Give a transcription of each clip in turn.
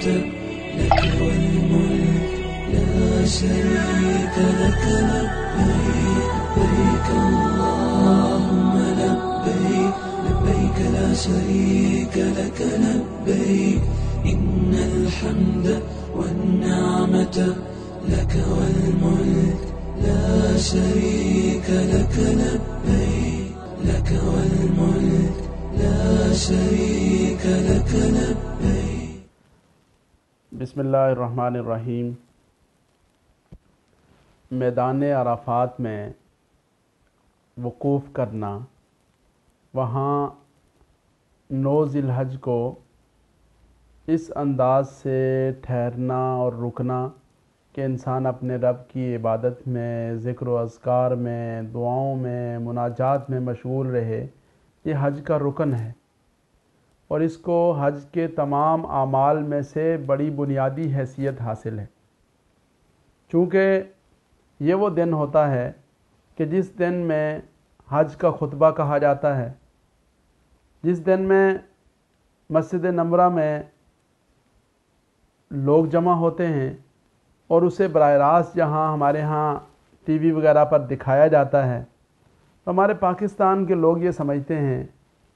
النعمة لك والملك لا شريك لك لبيك لبيك اللهم لبيك لبيك لا شريك لك لبيك إن الحمد والنعمة لك والملك لا شريك لك لبيك لك والملك لا شريك لك لبيك. بسم اللہ الرحمن الرحیم. میدان عرفات میں وقوف کرنا، وہاں 9 ذی الحج کو اس انداز سے ٹھہرنا اور رکنا کہ انسان اپنے رب کی عبادت میں، ذکر و اذکار میں، دعاؤں میں، مناجات میں مشغول رہے، یہ حج کا رکن ہے، اور اس کو حج کے تمام اعمال میں سے بڑی بنیادی حیثیت حاصل ہے، چونکہ یہ وہ دن ہوتا ہے کہ جس دن میں حج کا خطبہ کہا جاتا ہے، جس دن میں مسجد نمرہ میں لوگ جمع ہوتے ہیں اور اسے براہ راست جہاں ہمارے ہاں ٹی وی وغیرہ پر دکھایا جاتا ہے، تو ہمارے پاکستان کے لوگ یہ سمجھتے ہیں،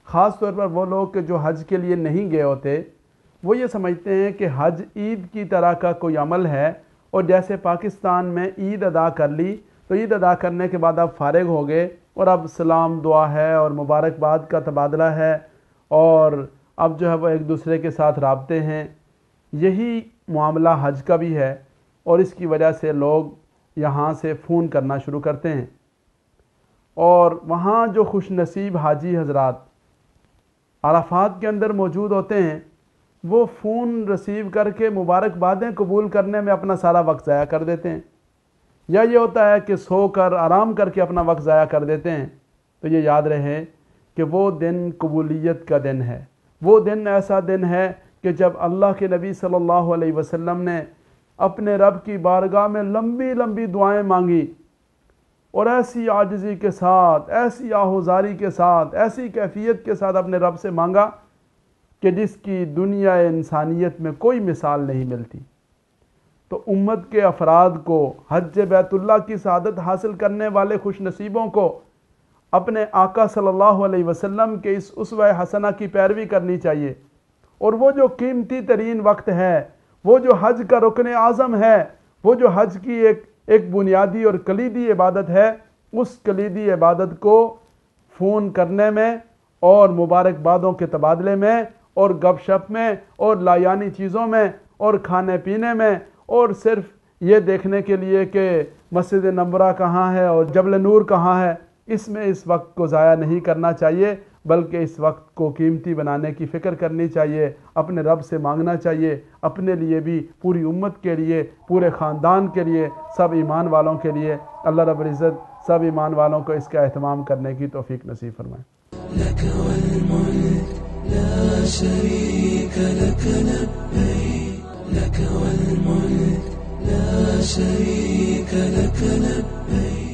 خاص طور پر وہ لوگ کہ جو حج کے لیے نہیں گئے ہوتے، وہ یہ سمجھتے ہیں کہ حج عید کی طرح کا کوئی عمل ہے، اور جیسے پاکستان میں عید ادا کر لی تو عید ادا کرنے کے بعد اب فارغ ہو گئے اور اب سلام دعا ہے اور مبارکباد کا تبادلہ ہے، اور اب جو ہے وہ ایک دوسرے کے ساتھ رابطے ہیں. یہی معاملہ حج کا بھی ہے، اور اس کی وجہ سے لوگ یہاں سے فون کرنا شروع کرتے ہیں، اور وہاں جو خوش نصیب حاجی حضرات عرفات کے اندر موجود ہوتے ہیں، وہ فون رسیو کر کے مبارکبادیں قبول کرنے میں اپنا سارا وقت ضائع کر دیتے ہیں، یا یہ ہوتا ہے کہ سو کر آرام کر کے اپنا وقت ضائع کر دیتے ہیں. تو یہ یاد رہے کہ وہ دن قبولیت کا دن ہے، وہ دن ایسا دن ہے کہ جب اللہ کے نبی صلی اللہ علیہ وسلم نے اپنے رب کی بارگاہ میں لمبی لمبی دعائیں مانگی، اور ایسی عاجزی کے ساتھ، ایسی آہوزاری کے ساتھ، ایسی کیفیت کے ساتھ اپنے رب سے مانگا کہ جس کی دنیا انسانیت میں کوئی مثال نہیں ملتی. تو امت کے افراد کو، حج بیت اللہ کی سعادت حاصل کرنے والے خوش نصیبوں کو اپنے آقا صلی اللہ علیہ وسلم کے اس اسوہ حسنہ کی پیروی کرنی چاہیے، اور وہ جو قیمتی ترین وقت ہے، وہ جو حج کا رکن اعظم ہے، وہ جو حج کی ایک بنیادی اور کلیدی عبادت ہے، اس کلیدی عبادت کو فون کرنے میں اور مبارکبادوں کے تبادلے میں اور گپ شپ میں اور لایانی چیزوں میں اور کھانے پینے میں اور صرف یہ دیکھنے کے لیے کہ مسجد نمرہ کہاں ہے اور جبل نور کہاں ہے، اس میں اس وقت کو ضائع نہیں کرنا چاہیے، بلکہ اس وقت کو قیمتی بنانے کی فکر کرنی چاہیے، اپنے رب سے مانگنا چاہیے، اپنے لیے بھی، پوری امت کے لیے، پورے خاندان کے لیے، سب ایمان والوں کے لیے. اللہ رب العزت سب ایمان والوں کو اس کا اہتمام کرنے کی توفیق نصیب فرمائے. لك والملك لا شريك لك لبيك لك والملك لا شريك لك لبيك.